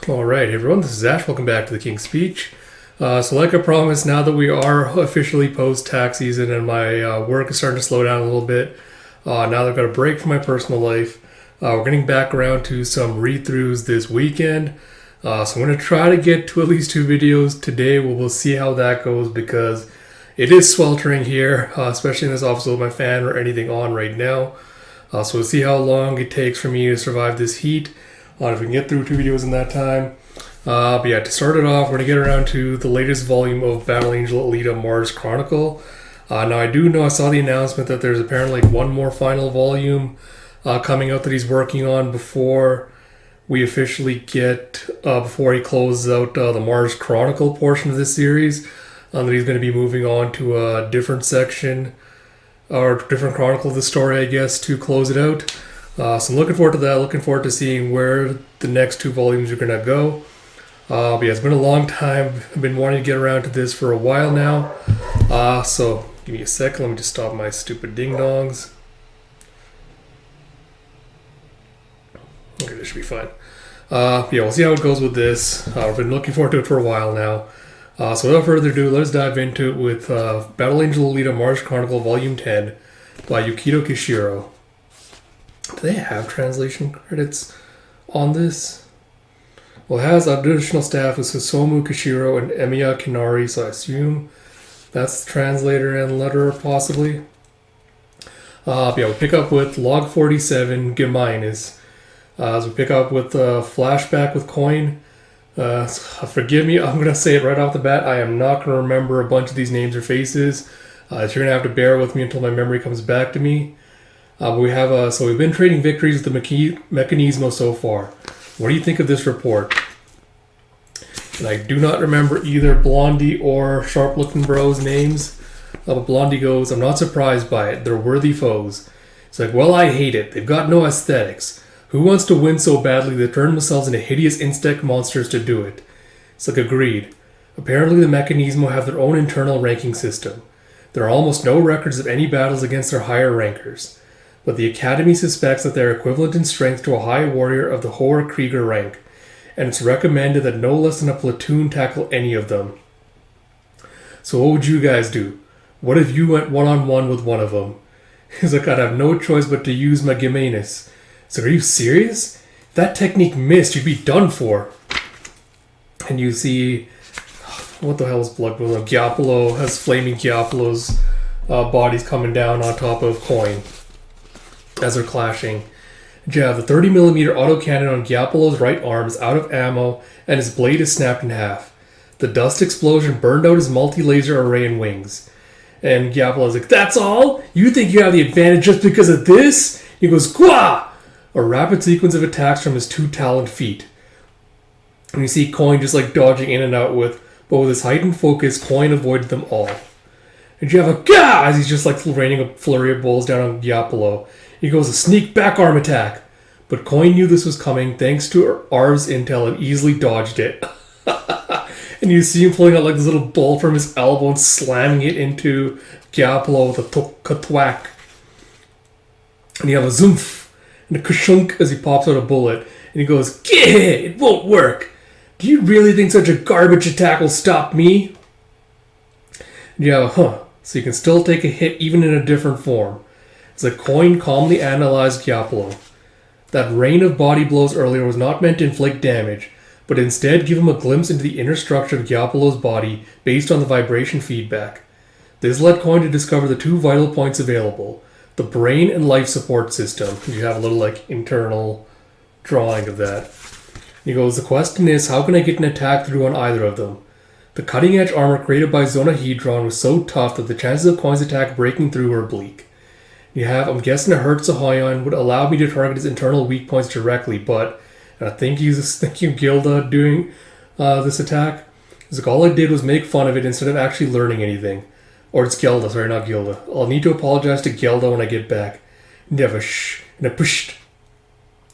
Alright, everyone, this is Ash. Welcome back to the King's Speech. So like I promised, now that we are officially post-tax season and my work is starting to slow down a little bit, now that I've got a break from my personal life, we're getting back around to some read-throughs this weekend. So I'm going to try to get to at least 2 videos today. We'll see how that goes because it is sweltering here, especially in this office with my fan or anything on right now. So we'll see how long it takes for me to survive this heat. If we can get through 2 videos in that time. But yeah, to start it off, we're going to get around to the latest volume of Battle Angel Alita Mars Chronicle. Now I saw the announcement that there's apparently one more final volume coming out that he's working on before we officially before he closes out the Mars Chronicle portion of this series. That he's going to be moving on to a different section, or different chronicle of the story, I guess, to close it out. So I'm looking forward to that, looking forward to seeing where the next 2 volumes are going to go. But yeah, it's been a long time. I've been wanting to get around to this for a while now. So give me a second, let me just stop my stupid ding-dongs. Okay, this should be fine. Yeah, we'll see how it goes with this. I've been looking forward to it for a while now. So without further ado, let's dive into it with Battle Angel Alita Mars Chronicle Volume 10 by Yoko Kishiro. Do they have translation credits on this? Well, it has additional staff with Susomu Kishiro and Emiya Kinari, so I assume that's the translator and letterer, possibly. Yeah, we pick up with Log 47, Gemeines. As we pick up with Flashback with Coin. Forgive me, I'm going to say it right off the bat. I am not going to remember a bunch of these names or faces. So you're going to have to bear with me until my memory comes back to me. So we've been trading victories with the Mechanismo so far. What do you think of this report? And I do not remember either Blondie or Sharp Looking Bro's names. But Blondie goes, I'm not surprised by it. They're worthy foes. It's like, well, I hate it. They've got no aesthetics. Who wants to win so badly they turn themselves into hideous insect monsters to do it? It's like, agreed. Apparently the Mechanismo have their own internal ranking system. There are almost no records of any battles against their higher rankers. But the Academy suspects that they are equivalent in strength to a high warrior of the Hoher Krieger rank, and it's recommended that no less than a platoon tackle any of them. So what would you guys do? What if you went one-on-one with one of them? He's like, I'd have no choice but to use my Gemeines. So are you serious? If that technique missed, you'd be done for. And you see, what the hell is Blood Bowl? Gyapolo has flaming Gyapolo's bodies coming down on top of Coin as they're clashing. You have the 30mm autocannon on Gyapolo's right arm is out of ammo and his blade is snapped in half. The dust explosion burned out his multi-laser array and wings. And Gyapolo's like, that's all? You think you have the advantage just because of this? He goes, Gwa! A rapid sequence of attacks from his 2 taloned feet. And you see Coin just like dodging in and out but with his heightened focus, Coin avoided them all. And you have a Gah! As he's just like raining a flurry of balls down on Gyapolo. He goes, a sneak back arm attack. But Coin knew this was coming thanks to Arv's intel and easily dodged it. And you see him pulling out like this little bolt from his elbow and slamming it into Gyapolo with a thwack. And you have a zoomph and a kashunk as he pops out a bullet. And he goes, Gah! It won't work. Do you really think such a garbage attack will stop me? And you have a so you can still take a hit even in a different form. As the Coin calmly analyzed Gyapolo. That rain of body blows earlier was not meant to inflict damage, but instead give him a glimpse into the inner structure of Gyapolo's body based on the vibration feedback. This led Coin to discover the 2 vital points available, the brain and life support system. You have a little internal drawing of that. He goes, the question is, how can I get an attack through on either of them? The cutting-edge armor created by Zonahedron was so tough that the chances of Coin's attack breaking through were bleak. I'm guessing a Hertzahoyon would allow me to target his internal weak points directly, but, and I think he's thinking of Gilda doing this attack. He's like, all I did was make fun of it instead of actually learning anything. Or it's Gelda, sorry, not Gilda. I'll need to apologize to Gelda when I get back. And you have a shh, and a pushed,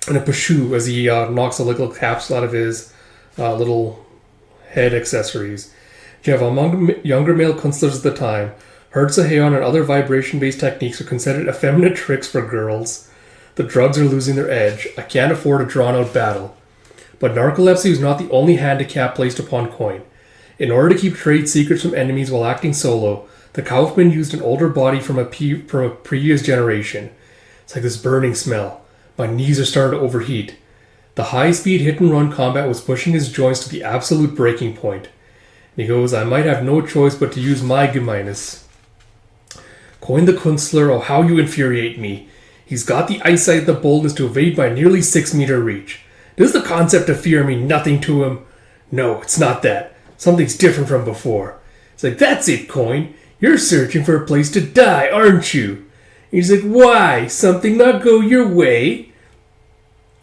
and a pashoo as he knocks a little capsule out of his little head accessories. You have among younger male counselors at the time, Hertzahoyon and other vibration-based techniques are considered effeminate tricks for girls. The drugs are losing their edge. I can't afford a drawn-out battle. But narcolepsy was not the only handicap placed upon Coin. In order to keep trade secrets from enemies while acting solo, the Kaufman used an older body from a previous generation. It's like this burning smell. My knees are starting to overheat. The high-speed hit-and-run combat was pushing his joints to the absolute breaking point. And he goes, I might have no choice but to use my Gemeines. Coin the Kunstler, oh how you infuriate me. He's got the eyesight and the boldness to evade my nearly 6-meter reach. Does the concept of fear mean nothing to him? No, it's not that. Something's different from before. It's like, that's it, Coin. You're searching for a place to die, aren't you? And he's like, why? Something not go your way?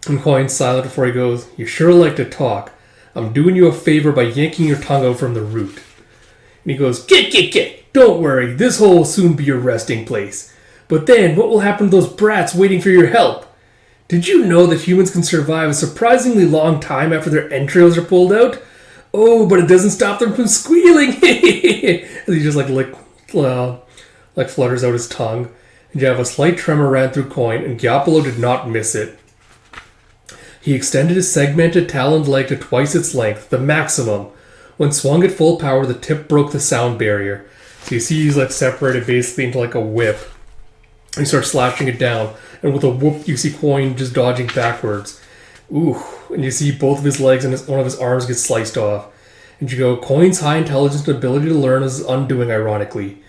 And Coin's silent before he goes, you sure like to talk. I'm doing you a favor by yanking your tongue out from the root. And he goes, get. Don't worry, this hole will soon be your resting place. But then, what will happen to those brats waiting for your help? Did you know that humans can survive a surprisingly long time after their entrails are pulled out? Oh, but it doesn't stop them from squealing. And he just flutters out his tongue. And you have a slight tremor ran through Coin, and Giapolo did not miss it. He extended his segmented taloned leg to twice its length, the maximum. When swung at full power, the tip broke the sound barrier. So you see he's like separated basically into like a whip. And he starts slashing it down. And with a whoop, you see Coin just dodging backwards. Ooh. And you see both of his legs and one of his arms get sliced off. And you go, Coin's high intelligence and ability to learn is undoing, ironically.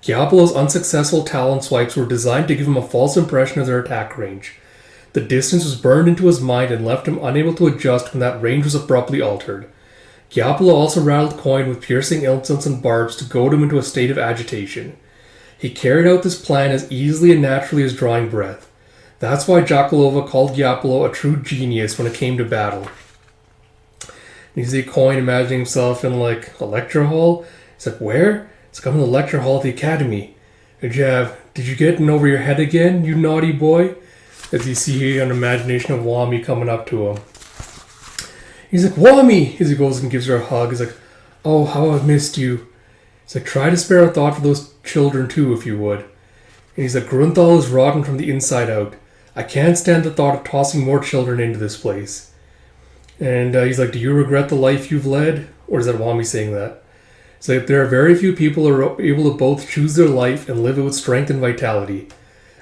Giapolo's unsuccessful talon swipes were designed to give him a false impression of their attack range. The distance was burned into his mind and left him unable to adjust when that range was abruptly altered. Giapolo also rattled Coin with piercing insults and barbs to goad him into a state of agitation. He carried out this plan as easily and naturally as drawing breath. That's why Jakulova called Giapolo a true genius when it came to battle. And you see Coin imagining himself in like a lecture hall. He's like, where? It's like, I'm in the lecture hall at the academy. Did you get in over your head again, you naughty boy? As you see here an imagination of Wami coming up to him. He's like, Wami! As he goes and gives her a hug. He's like, oh, how I've missed you. He's like, try to spare a thought for those children too, if you would. And he's like, Grunthal is rotten from the inside out. I can't stand the thought of tossing more children into this place. And he's like, do you regret the life you've led? Or is that Wami saying that? He's like, there are very few people who are able to both choose their life and live it with strength and vitality.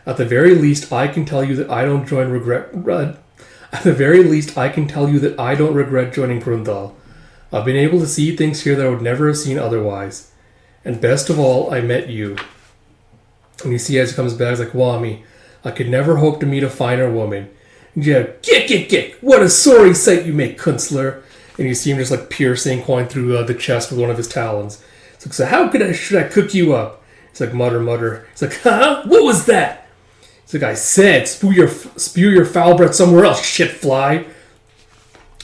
At the very least, I can tell you that I don't regret joining Grunthal. I've been able to see things here that I would never have seen otherwise. And best of all, I met you. And you see as he comes back, he's like, Wami, I could never hope to meet a finer woman. And you have, get, what a sorry sight you make, Kunstler. And you see him just like piercing Coin through the chest with one of his talons. It's like, so how should I cook you up? It's like, mutter. It's like, huh? What was that? It's like, I said, spew your foul breath somewhere else, shit fly.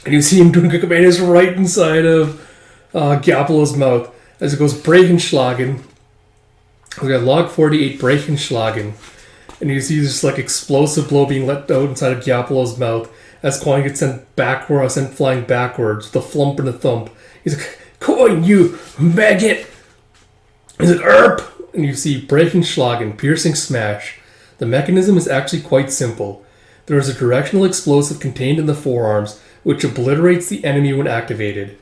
And you see him doing Gemeines right inside of Giapolo's mouth as it goes Brechenschlagen. We got log 48 Brechenschlagen. And you see this like explosive blow being let out inside of Giapolo's mouth as Coin gets sent flying backwards, the flump and the thump. He's like, Coin, you maggot! He's like, Erp! And you see Brechenschlagen, piercing smash. The mechanism is actually quite simple. There is a directional explosive contained in the forearms, which obliterates the enemy when activated.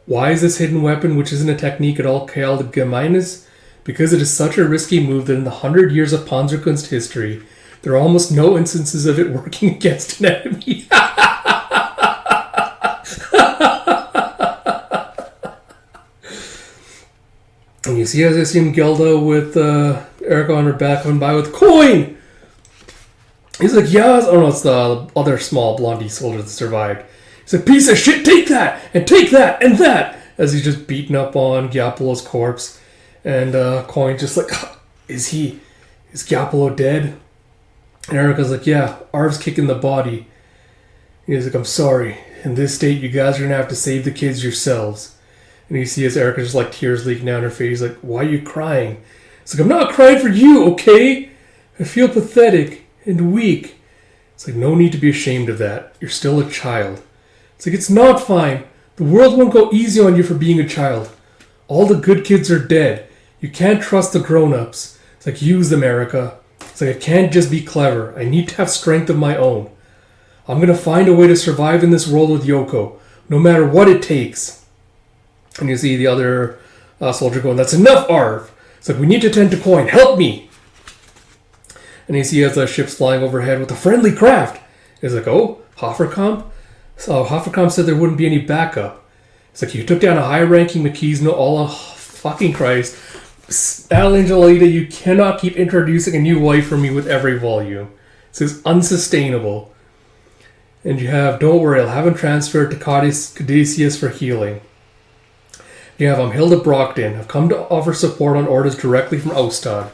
Why is this hidden weapon, which isn't a technique at all, called Gemeines? Because it is such a risky move that in the 100 years of Panzerkunst history, there are almost no instances of it working against an enemy. And you see as I see him Gelda with Erica on her back coming by with Coin! He's like, yes! Oh no, it's the other small blondie soldier that survived. He's like, piece of shit, take that! And take that! And that! As he's just beating up on Giapolo's corpse. And Coin just like, is Giapolo dead? And Erica's like, yeah, Arv's kicking the body. And he's like, I'm sorry. In this state, you guys are gonna have to save the kids yourselves. And you see as Erica just like tears leaking down her face, like, why are you crying? It's like, I'm not crying for you, okay? I feel pathetic and weak. It's like, no need to be ashamed of that. You're still a child. It's like, it's not fine. The world won't go easy on you for being a child. All the good kids are dead. You can't trust the grown-ups. It's like, use them, Erica. It's like, I can't just be clever. I need to have strength of my own. I'm going to find a way to survive in this world with Yoko, no matter what it takes. And you see the other soldier going, that's enough, Arv. It's like, we need to tend to coin. Help me. And you see as the ship's flying overhead with a friendly craft. He's like, oh, Hofferkamp? So Hofferkamp said there wouldn't be any backup. It's like, you took down a high-ranking Machisno, all fucking Christ. Battle Angel Alita, you cannot keep introducing a new wife for me with every volume. This is unsustainable. And you have, don't worry, I'll have him transferred to Caduceus for healing. You have Hilda Brockton. I've come to offer support on orders directly from Ostad.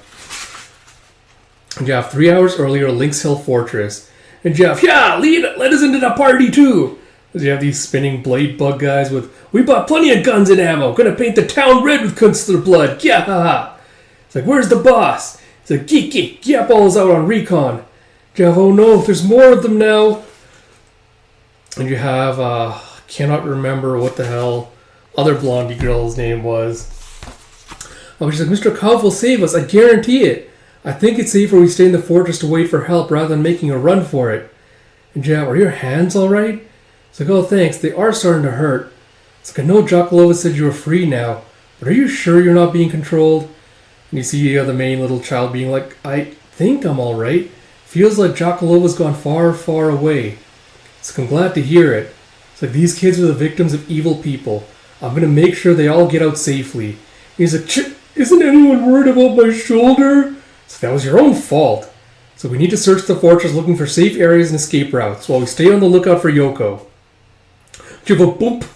And you have 3 hours earlier, Lynx Hill Fortress. And you have, let us into the party too. Because you have these spinning blade bug guys with, we bought plenty of guns and ammo. Gonna paint the town red with Kunstler blood. Yeah, haha. It's like, where's the boss? It's like, geek. Gyapol's out on recon. You have, oh no, there's more of them now. And you have, cannot remember what the hell other blondie girl's name was. Oh, she's like, Mr. Kauf will save us, I guarantee it. I think it's safer we stay in the fortress to wait for help rather than making a run for it. And yeah, are your hands alright? It's like, oh thanks, they are starting to hurt. It's like, I know Jokolova said you were free now, but are you sure you're not being controlled? And you see the main little child being like, I think I'm alright. Feels like Jokolova's gone far, far away. It's like, I'm glad to hear it. It's like, these kids are the victims of evil people. I'm going to make sure they all get out safely. And he's like, isn't anyone worried about my shoulder? So that was your own fault. So we need to search the fortress looking for safe areas and escape routes while we stay on the lookout for Yoko. Give a boop.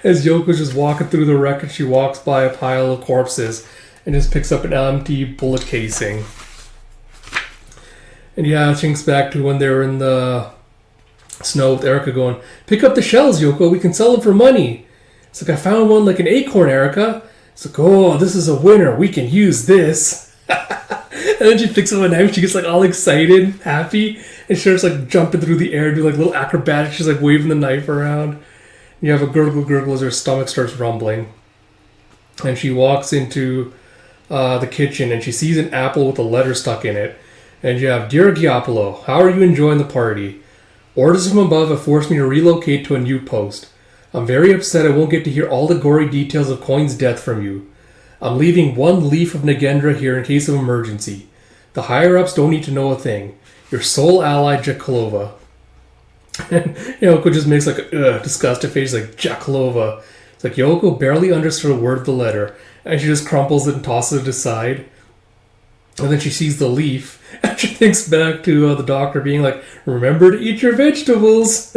As Yoko's just walking through the wreckage, she walks by a pile of corpses and just picks up an empty bullet casing. And yeah, it thinks back to when they were in the snow with Erica going, pick up the shells, Yoko, we can sell them for money. It's like, I found one like an acorn, Erica. It's like, oh, this is a winner, we can use this. And then she picks up a knife, she gets like all excited, happy, and she starts like jumping through the air, do like little acrobatics, she's like waving the knife around. And you have a gurgle as her stomach starts rumbling. And she walks into the kitchen and she sees an apple with a letter stuck in it. And you have, Dear Giapolo, how are you enjoying the party? Orders from above have forced me to relocate to a new post. I'm very upset I won't get to hear all the gory details of Coin's death from you. I'm leaving one leaf of Nagendra here in case of emergency. The higher-ups don't need to know a thing. Your sole ally, Jakolova. And Yoko just makes like a disgusted face like, Jakolova. It's like Yoko barely understood a word of the letter, and she just crumples it and tosses it aside. And then she sees the leaf, and she thinks back to the doctor being like, remember to eat your vegetables.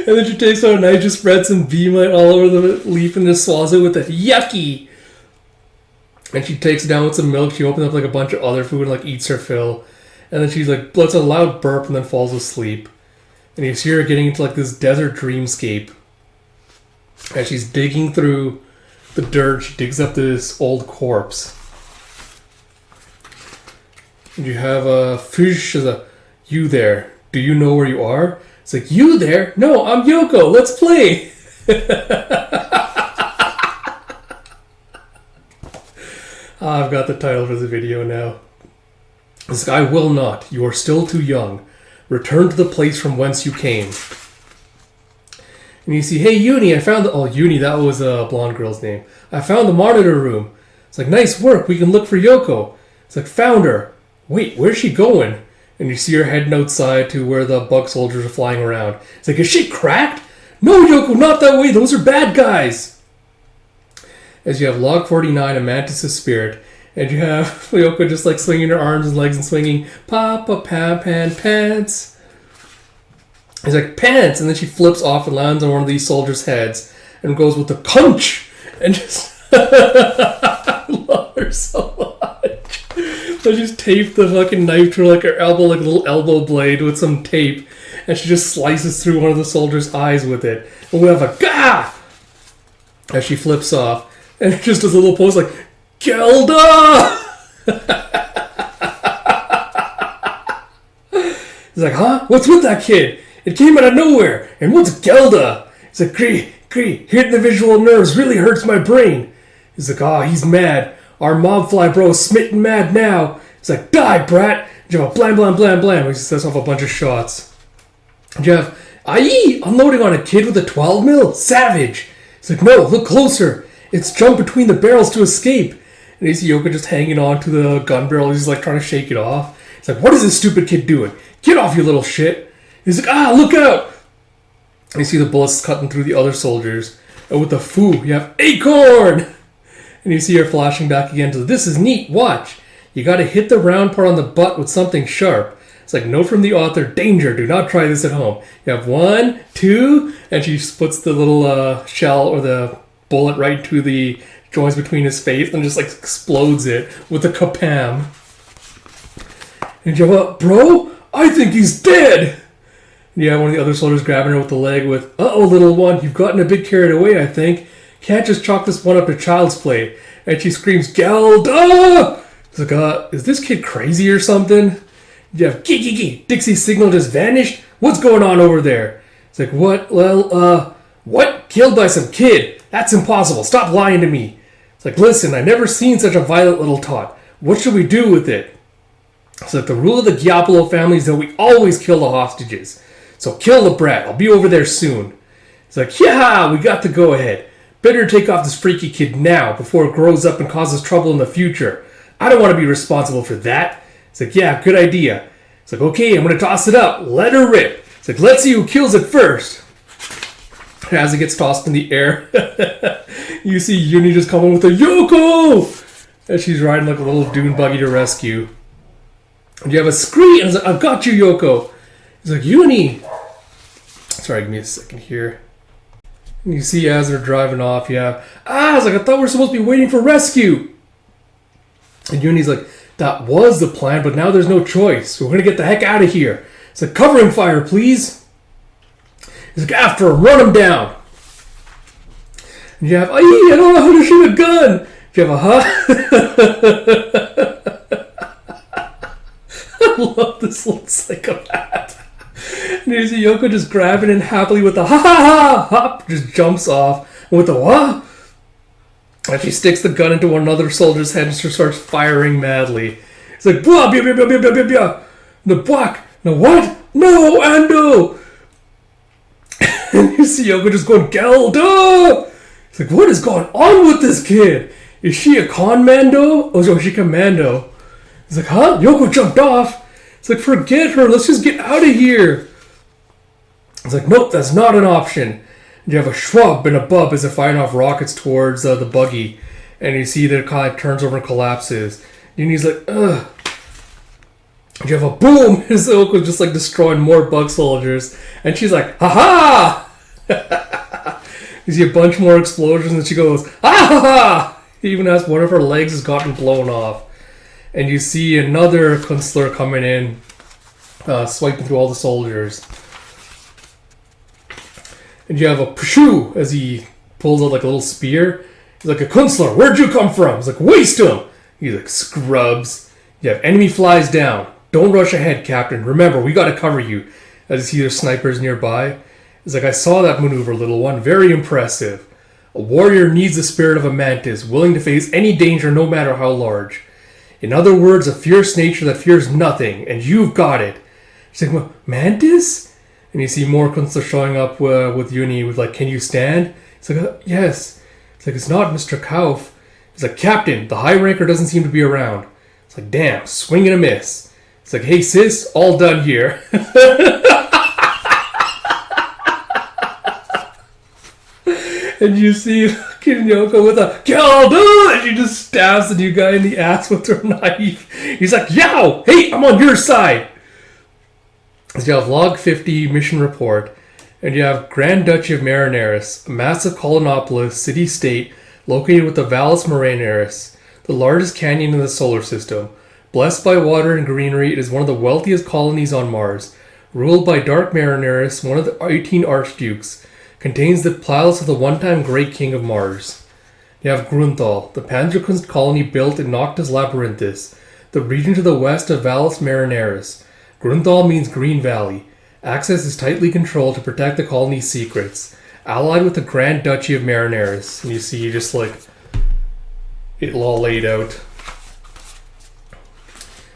And then she takes out a knife, just spreads some Veemite all over the leaf and just swallows it with a yucky. And she takes it down with some milk. She opens up like a bunch of other food and like eats her fill. And then she's like, lets a loud burp and then falls asleep. And you see her getting into like this desert dreamscape. As she's digging through the dirt, she digs up this old corpse. And you have a fish as a, you there, do you know where you are? It's like, you there? No, I'm Yoko, let's play! I've got the title for the video now. It's like, I will not, you are still too young. Return to the place from whence you came. And you see, hey, Uni, I found the... Oh, Uni, that was a blonde girl's name. I found the monitor room. It's like, nice work, we can look for Yoko. It's like, found her. Wait, where's she going? And you see her heading outside to where the bug soldiers are flying around. It's like, is she cracked? No, Yoko, not that way, those are bad guys. As you have Log 49, a Mantis' spirit, and you have Yoko just like swinging her arms and legs and swinging, Papa, Pan, Pants. He's like, pants! And then she flips off and lands on one of these soldiers' heads and goes with the conch! And just... I love her so much. So she just taped the fucking knife to like her elbow, like a little elbow blade with some tape. And she just slices through one of the soldiers' eyes with it. And we have a gah! As she flips off. And it just does a little pose like, Gelda! He's like, huh? What's with that kid? It came out of nowhere. And what's Gelda? He's like, Cree, hitting the visual nerves really hurts my brain. He's like, he's mad. Our mob fly bro is smitten mad now. He's like, die, brat. You have a blam, blam, blam, blam. He sets off a bunch of shots. You have, aye, unloading on a kid with a 12 mil? Savage. He's like, no, look closer. It's jumped between the barrels to escape. And you see Yoko just hanging on to the gun barrel. He's like trying to shake it off. He's like, what is this stupid kid doing? Get off, you little shit. He's like, look out. And you see the bullets cutting through the other soldiers. And with the foo, you have Acorn. And you see her flashing back again to, this is neat, watch. You gotta hit the round part on the butt with something sharp. It's like, note from the author, danger, do not try this at home. You have 1, 2, and she puts the little shell or the bullet right into the joints between his face and just like explodes it with a kapam. And you have, bro, I think he's dead. And you have one of the other soldiers grabbing her with the leg with, uh-oh, little one, you've gotten a bit carried away, I think. Can't just chalk this one up to child's play. And she screams, Gelda! It's like, is this kid crazy or something? You have, gee, Dixie's signal just vanished? What's going on over there? It's like, what? Well, what? Killed by some kid? That's impossible. Stop lying to me. It's like, listen, I've never seen such a violent little tot. What should we do with it? It's like, the rule of the Giappolo family is that we always kill the hostages. So kill the brat. I'll be over there soon. It's like, yeah, we got the go-ahead. Better take off this freaky kid now before it grows up and causes trouble in the future. I don't want to be responsible for that. It's like, yeah, good idea. It's like, okay, I'm going to toss it up. Let her rip. It's like, let's see who kills it first. As it gets tossed in the air, you see Uni just coming with a Yoko! And she's riding like a little dune buggy to rescue. And you have a scream. And it's like, I've got you, Yoko. He's like, Uni. Sorry, give me a second here. And you see as they're driving off, you have, I was like, I thought we were supposed to be waiting for rescue. And Uni's like, that was the plan, but now there's no choice. We're going to get the heck out of here. It's like, covering fire, please. He's like, after him, run him down. And you have, I don't know how to shoot a gun. You have I love this little psychopath. And you see Yoko just grabbing it happily with the hop, just jumps off. And with the what? And she sticks the gun into another soldier's head and she starts firing madly. It's like, blah, blah, blah, blah, blah, blah, blah. The black, no what? No, Ando! And you see Yoko just going, Gelda! It's like, what is going on with this kid? Is she a commando? Or is she commando? It's like, huh? Yoko jumped off. It's like, forget her. Let's just get out of here. It's like, nope, that's not an option. You have a shrub and a bub as they're firing off rockets towards the buggy. And you see that it kind of turns over and collapses. And he's like, ugh. You have a boom. His Yoko just like destroying more bug soldiers. And she's like, ha ha! You see a bunch more explosions and she goes, ha ha ha! Even as one of her legs has gotten blown off. And you see another Kunstler coming in, swiping through all the soldiers. And you have a Pshoo as he pulls out like a little spear. He's like, a Kunstler, where'd you come from? He's like, waste him! He's like, scrubs. You have enemy flies down. Don't rush ahead, Captain. Remember, we gotta cover you. As you see there's snipers nearby. He's like, I saw that maneuver, little one. Very impressive. A warrior needs the spirit of a mantis, willing to face any danger no matter how large. In other words, a fierce nature that fears nothing, and you've got it. She's like, mantis? And you see more Kunstler showing up with Uni with like, can you stand? He's like, yes. It's like, it's not Mr. Kauf. He's like, Captain, the high ranker doesn't seem to be around. It's like, damn, swing and a miss. It's like, hey sis, all done here. And you see fucking Yoko with a Gelda, and she just stabs the new guy in the ass with her knife. He's like, yow, hey, I'm on your side. So you have Log 50 mission report, and you have Grand Duchy of Marinaris, a massive colonipolis, city-state, located with the Valles Marinaris, the largest canyon in the solar system. Blessed by water and greenery, it is one of the wealthiest colonies on Mars. Ruled by Dark Marinaris, one of the 18 archdukes, contains the palace of the one-time great king of Mars. You have Grunthal, the Panzerkunst colony built in Noctis Labyrinthus, the region to the west of Valles Marinaris. Grunthal means Green Valley. Access is tightly controlled to protect the colony's secrets. Allied with the Grand Duchy of Marinaris. And you see just like it all laid out.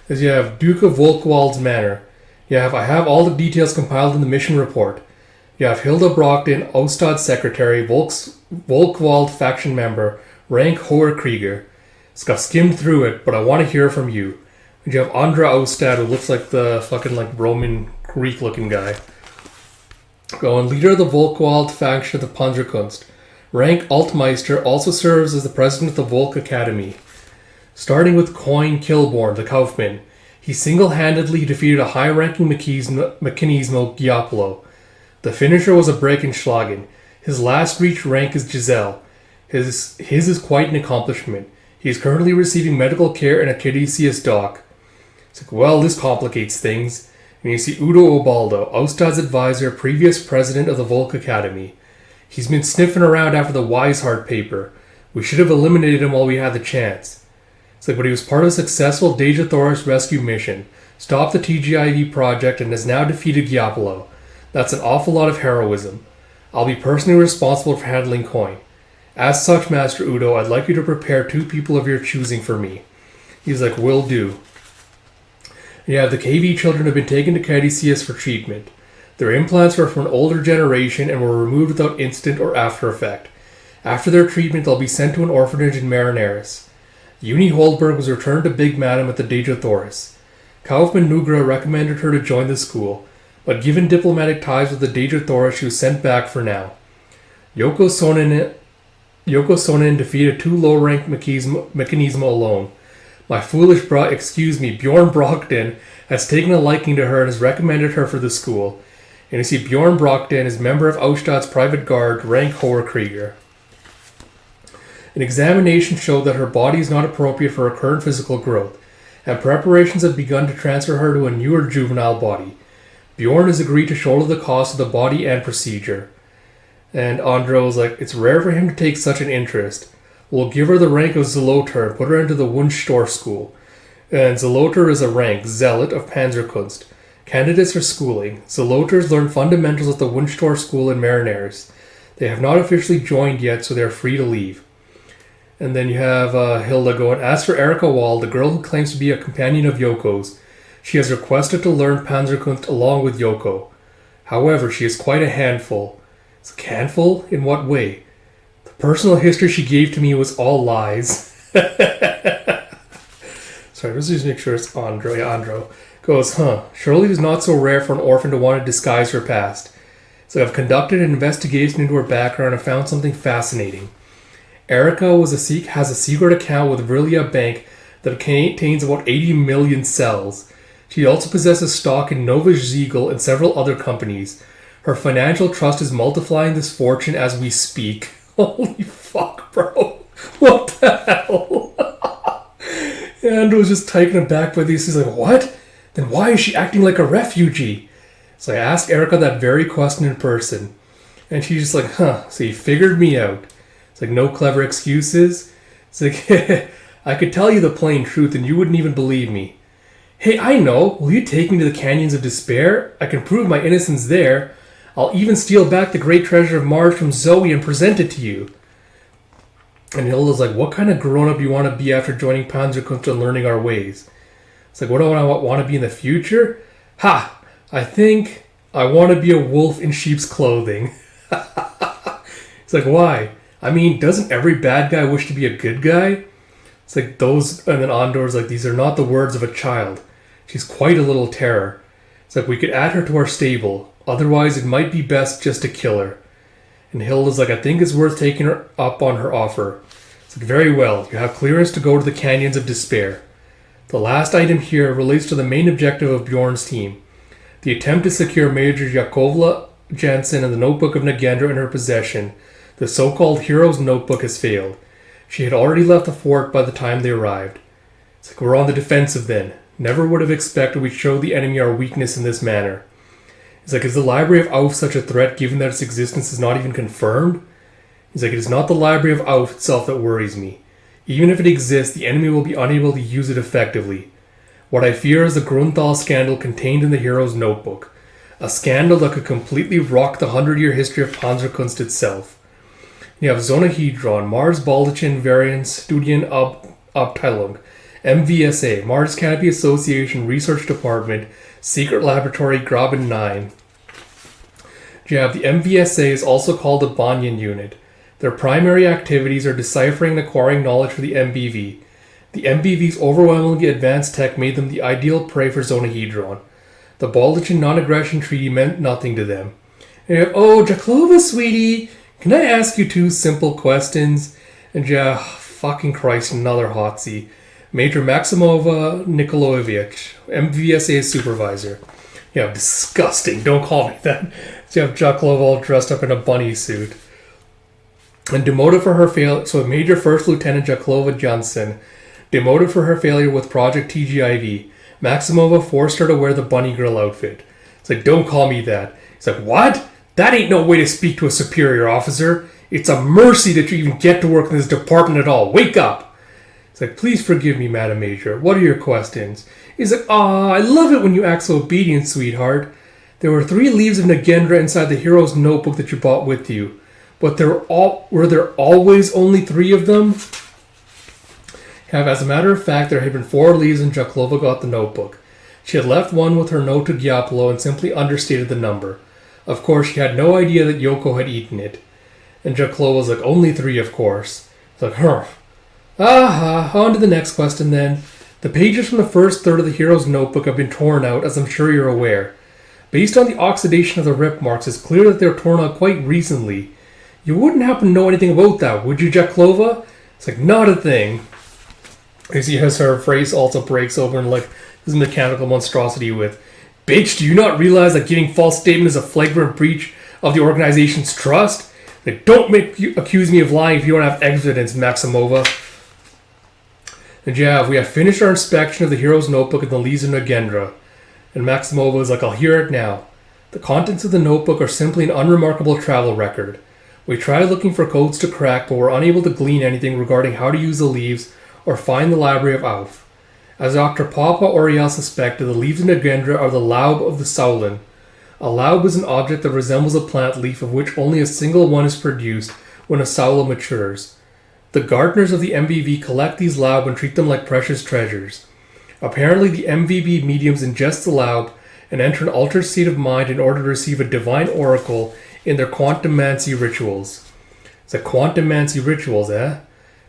is you have Duke of Volkwald's Manor. I have all the details compiled in the mission report. You have Hilda Brockton, Ostad's secretary, Volkwald faction member, rank Hoher Krieger. So I've skimmed through it, but I want to hear from you. And you have Andra Ostad, who looks like the fucking Roman Greek looking guy. Going leader of the Volkwald faction of the Panzerkunst. Rank Altmeister, also serves as the president of the Volk Academy. Starting with Coin Kilborn, the Kaufman. He single-handedly defeated a high-ranking Mechanismo Giapolo. The finisher was a Brekenschlagen. His last reached rank is Giselle. His is quite an accomplishment. He is currently receiving medical care in a Cadicius dock. It's like, well, this complicates things. And you see Udo Obaldo, Ostad's advisor, previous president of the Volk Academy. He's been sniffing around after the Weishart paper. We should have eliminated him while we had the chance. It's like, but he was part of a successful Deja Thoris rescue mission, stopped the TGIV project, and has now defeated Giapolo. That's an awful lot of heroism. I'll be personally responsible for handling Coin. As such, Master Udo, I'd like you to prepare 2 people of your choosing for me. He's like, will do. The KV children have been taken to Cadicius for treatment. Their implants were from an older generation and were removed without instant or after effect. After their treatment, they'll be sent to an orphanage in Marineris. Uni Holdberg was returned to Big Madam at the Deja Thoris. Kaufmann Nugra recommended her to join the school, but given diplomatic ties with the Deja Thoris, she was sent back for now. Yoko Sonen defeated 2 low-ranked Mechanismo alone. My foolish Bjorn Brockton has taken a liking to her and has recommended her for the school. And you see Bjorn Brockton is member of Ostad's private guard, rank Hoher Krieger. An examination showed that her body is not appropriate for her current physical growth, and preparations have begun to transfer her to a newer juvenile body. Bjorn has agreed to shoulder the cost of the body and procedure. And Andro was like, it's rare for him to take such an interest. We'll give her the rank of Zeloter and put her into the Wunschtor school. And Zeloter is a rank, Zealot of Panzerkunst. Candidates for schooling. Zeloters learn fundamentals at the Wunschtor school in Marineris. They have not officially joined yet, so they are free to leave. And then you have Hilda going, as for Erika Wall, the girl who claims to be a companion of Yoko's, she has requested to learn Panzerkunst along with Yoko. However, she is quite a handful. It's a handful? In what way? The personal history she gave to me was all lies. Sorry, let's just make sure it's Andro. Yeah, Andro. Goes, surely it is not so rare for an orphan to want to disguise her past. So I've conducted an investigation into her background and found something fascinating. Erika has a secret account with Vrilia Bank that contains about 80 million cells. She also possesses stock in Nova Ziegel and several other companies. Her financial trust is multiplying this fortune as we speak. Holy fuck, bro. What the hell? Andrew was just taken aback by these. He's like, what? Then why is she acting like a refugee? So I asked Erika that very question in person. And she's just like, so you figured me out. It's like, no clever excuses. It's like, I could tell you the plain truth and you wouldn't even believe me. Hey, I know. Will you take me to the Canyons of Despair? I can prove my innocence there. I'll even steal back the great treasure of Mars from Zoe and present it to you. And Hilda's like, what kind of grown-up do you want to be after joining Panzerkunst and learning our ways? It's like, what do I want to be in the future? I think I want to be a wolf in sheep's clothing. It's like, why? I mean, doesn't every bad guy wish to be a good guy? It's like those, and then Andor's like, these are not the words of a child. She's quite a little terror. It's like, we could add her to our stable. Otherwise, it might be best just to kill her. And Hilda's like, I think it's worth taking her up on her offer. It's like, very well. You have clearance to go to the Canyons of Despair. The last item here relates to the main objective of Bjorn's team. The attempt to secure Major Yakovla Jansen and the notebook of Nagendra in her possession. The so-called hero's notebook has failed. She had already left the fort by the time they arrived. It's like, we're on the defensive then. Never would have expected we'd show the enemy our weakness in this manner. It's like, is the Library of Auf such a threat given that its existence is not even confirmed? He's like, it is not the Library of Auf itself that worries me. Even if it exists, the enemy will be unable to use it effectively. What I fear is the Grunthal scandal contained in the hero's notebook. A scandal that could completely rock the 100-year history of Panzerkunst itself. You have Zonahedron, Mars Baldachin Variant Studien Abteilung, MVSA, Mars Canopy Association Research Department, Secret Laboratory, Graben 9. You have the MVSA is also called the Banyan Unit. Their primary activities are deciphering and acquiring knowledge for the MBV. The MBV's overwhelmingly advanced tech made them the ideal prey for Zonahedron. The Baldachin non-aggression treaty meant nothing to them. And you have, oh, Jaklova, sweetie, can I ask you 2 simple questions? And yeah, fucking Christ, another hotsy. Major Maximova Nikolaevich, MVSA supervisor. Yeah, disgusting, don't call me that. So you have Jaklova all dressed up in a bunny suit. And demoted for her failure, so Major First Lieutenant Jaklova Johnson, demoted for her failure with Project TGIV. Maximova forced her to wear the bunny girl outfit. It's like, don't call me that. It's like, what? That ain't no way to speak to a superior officer. It's a mercy that you even get to work in this department at all. Wake up! It's like, please forgive me, Madam Major. What are your questions? He's like, I love it when you act so obedient, sweetheart. There were 3 leaves of Nagendra inside the hero's notebook that you brought with you. But were there always only 3 of them? As a matter of fact, there had been 4 leaves and Jaklova got the notebook. She had left one with her note to Gyapolo and simply understated the number. Of course, she had no idea that Yoko had eaten it. And Jaklova was like, only 3, of course. It's like, on to the next question then. The pages from the first third of the hero's notebook have been torn out, as I'm sure you're aware. Based on the oxidation of the rip marks, it's clear that they were torn out quite recently. You wouldn't happen to know anything about that, would you, Jaklova? It's like, not a thing. You see as her face also breaks open like this mechanical monstrosity with, bitch, do you not realize that giving false statement is a flagrant breach of the organization's trust? Like, don't accuse me of lying if you don't have evidence, Maximova. And yeah, we have finished our inspection of the hero's notebook and the leaves of Nagendra. And Maximova is like, I'll hear it now. The contents of the notebook are simply an unremarkable travel record. We tried looking for codes to crack, but were unable to glean anything regarding how to use the leaves or find the library of Alf. As Dr. Papa Oriel suspected, the leaves of Nagendra are the laub of the Saulan. A laub is an object that resembles a plant leaf of which only a single one is produced when a Saula matures. The gardeners of the MVV collect these laub and treat them like precious treasures. Apparently, the MVB mediums ingest the laub and enter an altered state of mind in order to receive a divine oracle in their quantumancy rituals. It's like quantumancy rituals, eh?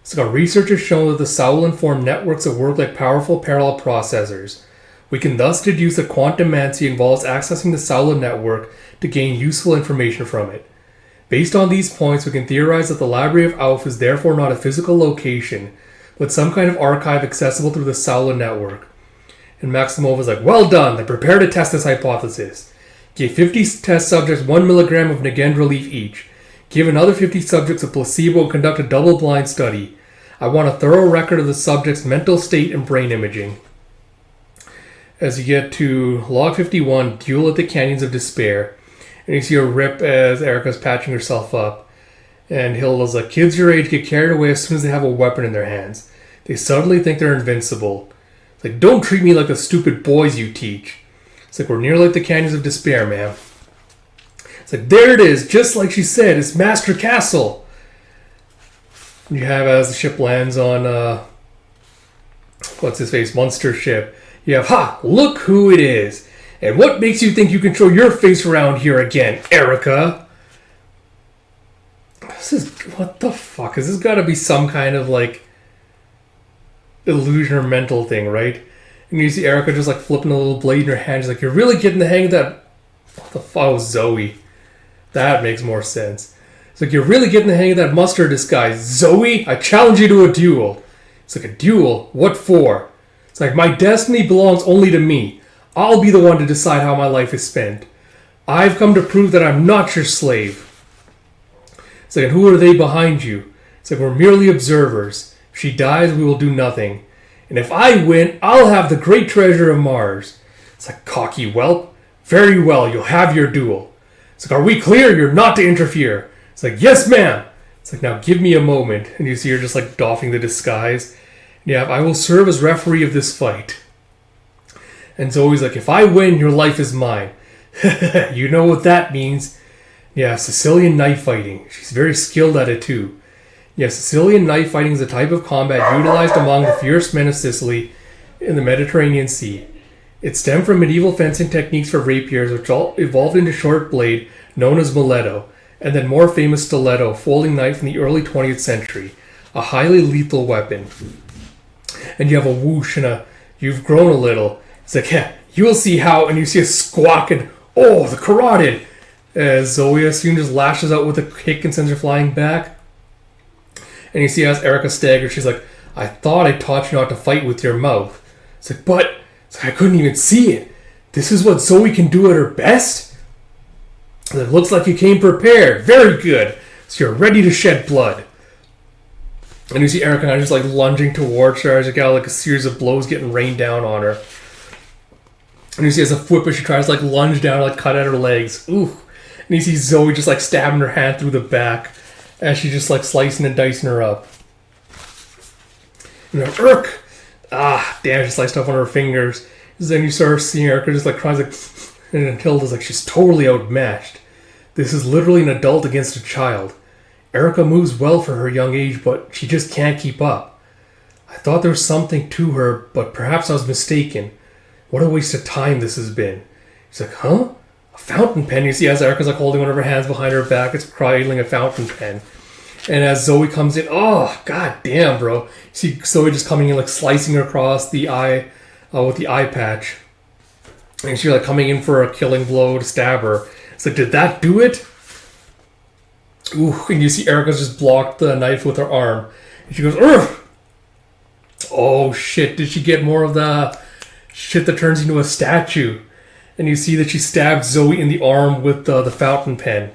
So our research has shown that the Saulan form networks that work like powerful parallel processors. We can thus deduce that quantumancy involves accessing the Saulan network to gain useful information from it. Based on these points, we can theorize that the Library of Alf is therefore not a physical location, but some kind of archive accessible through the Saulan network. And Maximova is like, well done, then prepare to test this hypothesis. Give 50 test subjects 1 milligram of Nagendra leaf each. Give another 50 subjects a placebo and conduct a double-blind study. I want a thorough record of the subject's mental state and brain imaging. As you get to log 51, Duel at the Canyons of Despair, and you see a rip as Erica's patching herself up. And Hilda's like, kids your age get carried away as soon as they have a weapon in their hands. They suddenly think they're invincible. It's like, don't treat me like the stupid boys you teach. It's like, we're near like the Canyons of Despair, ma'am. It's like, there it is, just like she said, it's Master Castle. You have, as the ship lands on, what's-his-face, Munster ship, you have, look who it is. And what makes you think you can show your face around here again, Erica? What the fuck? Has this got to be some kind of, like, illusion or mental thing, right? And you see Erica just, like, flipping a little blade in her hand. She's like, you're really getting the hang of that... What the fuck? Oh, Zoe. That makes more sense. It's like, you're really getting the hang of that mustard disguise. Zoe, I challenge you to a duel. It's like, a duel? What for? It's like, my destiny belongs only to me. I'll be the one to decide how my life is spent. I've come to prove that I'm not your slave. It's like, and who are they behind you? It's like, we're merely observers. If she dies, we will do nothing. And if I win, I'll have the great treasure of Mars. It's like, cocky whelp. Very well, you'll have your duel. It's like, are we clear? You're not to interfere. It's like, yes, ma'am. It's like, now give me a moment. And you see her just like doffing the disguise. And yeah, I will serve as referee of this fight. And Zoe's like, if I win, your life is mine. You know what that means. Yeah, Sicilian knife fighting. She's very skilled at it too. Yes, Sicilian knife fighting is a type of combat utilized among the fierce men of Sicily in the Mediterranean Sea. It stemmed from medieval fencing techniques for rapiers, which all evolved into short blade known as muletto, and then more famous stiletto, folding knife in the early 20th century, a highly lethal weapon. And you have a whoosh and you've grown a little. It's like, yeah, you'll see how, and you see a squawk and, oh, the carotid! As Zoe soon just lashes out with a kick and sends her flying back. And you see as Erica staggers, she's like, I thought I taught you not to fight with your mouth. It's like, but I couldn't even see it. This is what Zoe can do at her best? It looks like you came prepared. Very good. So you're ready to shed blood. And you see Erica kind of just like lunging towards her as you got like a series of blows getting rained down on her. And you see as a whip as she tries to like lunge down, like cut at her legs. Ooh. And you see Zoe just like stabbing her hand through the back as she's just like slicing and dicing her up. And then, Urk! Ah, damn, she sliced off one of her fingers. Then you start seeing Erica just like cries like, and Hilda's like, she's totally outmatched. This is literally an adult against a child. Erica moves well for her young age, but she just can't keep up. I thought there was something to her, but perhaps I was mistaken. What a waste of time this has been. He's like, huh? A fountain pen? You see as Erica's like holding one of her hands behind her back, it's cradling a fountain pen. And as Zoe comes in, oh, god damn, bro. You see Zoe just coming in, like slicing her across the eye with the eye patch. And she's like coming in for a killing blow to stab her. It's like, did that do it? Ooh, and you see Erica's just blocked the knife with her arm. And she goes, ugh! Oh shit, did she get more of the shit that turns into a statue? And you see that she stabs Zoe in the arm with the fountain pen.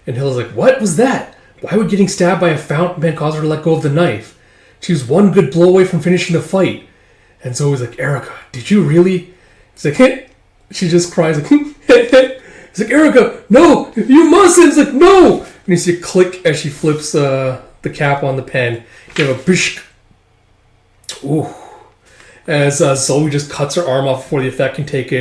And Hilda's like, what was that? Why would getting stabbed by a fountain pen cause her to let go of the knife? She was one good blow away from finishing the fight. And Zoe's like, Erica, did you really? He's like, hey. She just cries like, He's like, Erica, no, you mustn't. It's like, no. And you see a click as she flips the cap on the pen. You have a bish. Ooh. As Zoe just cuts her arm off before the effect can take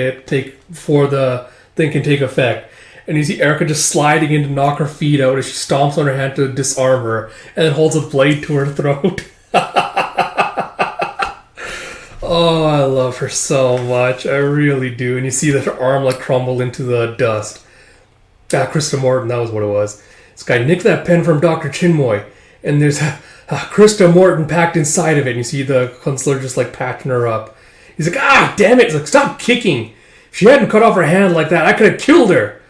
effect. And you see Erica just sliding in to knock her feet out as she stomps on her hand to disarm her and then holds a blade to her throat. Oh, I love her so much. I really do. And you see that her arm like crumbled into the dust. Krista Morton, that was what it was. This guy nicked that pen from Dr. Chinmoy. And there's Krista Morton packed inside of it. And you see the counselor just like patching her up. He's like, ah, damn it. He's like, stop kicking. If she hadn't cut off her hand like that, I could have killed her.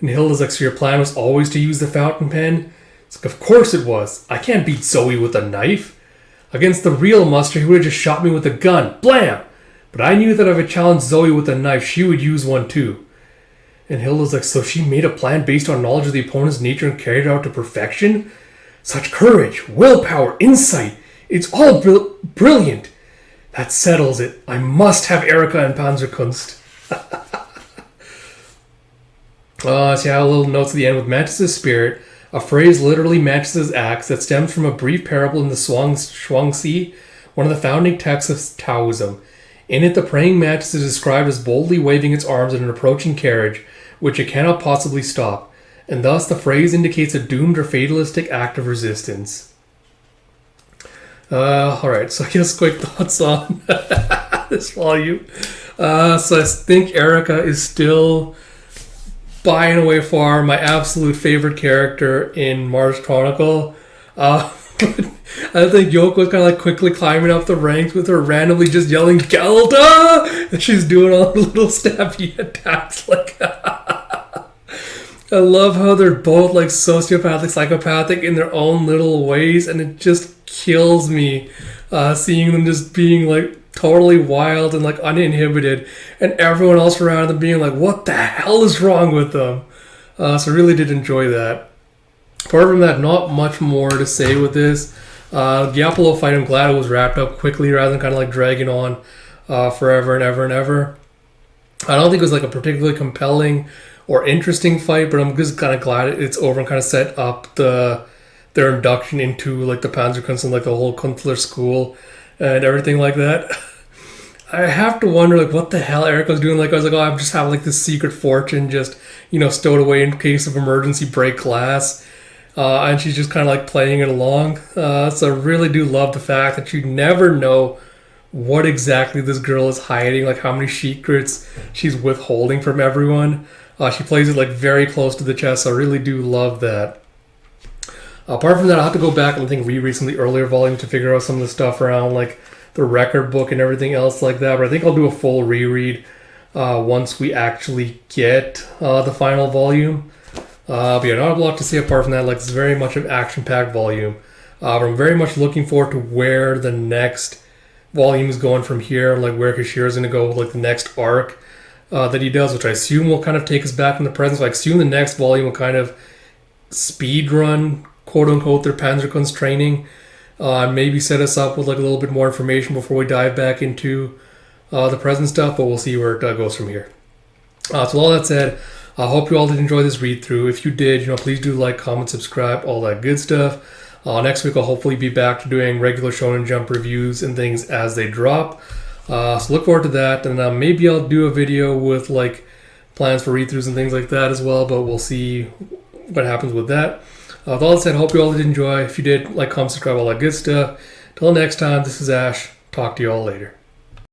And Hilda's like, so your plan was always to use the fountain pen? It's like, of course it was. I can't beat Zoe with a knife. Against the real Muster, he would have just shot me with a gun. Blam! But I knew that if I challenged Zoe with a knife, she would use one too. And Hilda's like, so she made a plan based on knowledge of the opponent's nature and carried it out to perfection? Such courage, willpower, insight. It's all brilliant. That settles it. I must have Erica and Panzerkunst. So I have a little note to the end with Mantis' spirit. A phrase literally Mantis' axe that stems from a brief parable in the Shuangzi, one of the founding texts of Taoism. In it, the praying mantis is described as boldly waving its arms in an approaching carriage, which it cannot possibly stop, and thus the phrase indicates a doomed or fatalistic act of resistance. Alright, so I guess quick thoughts on this volume. So I think Erica is still by and away far my absolute favorite character in Mars Chronicle. I think Yoko is kind of like quickly climbing up the ranks with her randomly just yelling Gelda, and she's doing all the little stabby attacks. Like, I love how they're both like sociopathic, psychopathic in their own little ways, and it just kills me seeing them just being like totally wild and like uninhibited, and everyone else around them being like, what the hell is wrong with them? So I really did enjoy that. Apart from that, not much more to say with this. The Apollo fight, I'm glad it was wrapped up quickly rather than kind of like dragging on forever and ever and ever. I don't think it was like a particularly compelling or interesting fight, but I'm just kind of glad it's over and kind of set up their induction into like the Panzerkunst and like the whole Kunstler school and everything like that. I have to wonder like what the hell Erica's doing. Like I was like, oh, I'm just having like this secret fortune just, stowed away in case of emergency break glass. and she's just kind of like playing it along. So I really do love the fact that you never know what exactly this girl is hiding, like how many secrets she's withholding from everyone. She plays it like very close to the chest, so I really do love that. Apart from that, I'll have to go back and reread some of the earlier volumes to figure out some of the stuff around like the record book and everything else like that. But I think I'll do a full reread once we actually get the final volume. But yeah, not a lot to say apart from that. Like, it's very much an action-packed volume. But I'm very much looking forward to where the next volume is going from here, like where Kishira's going to go with like the next arc that he does, which I assume will kind of take us back in the present. So I assume the next volume will kind of speed run, quote unquote, their Panzerkunst training, and maybe set us up with like a little bit more information before we dive back into the present stuff. But we'll see where it goes from here. So all that said, I hope you all did enjoy this read through. If you did, please do like, comment, subscribe, all that good stuff. Next week I'll hopefully be back to doing regular Shonen Jump reviews and things as they drop. So look forward to that, and maybe I'll do a video with like plans for read-throughs and things like that as well, but we'll see what happens with that. With all that said, hope you all did enjoy. If you did, like, comment, subscribe, all that good stuff. Till next time, this is Ash. Talk to you all later.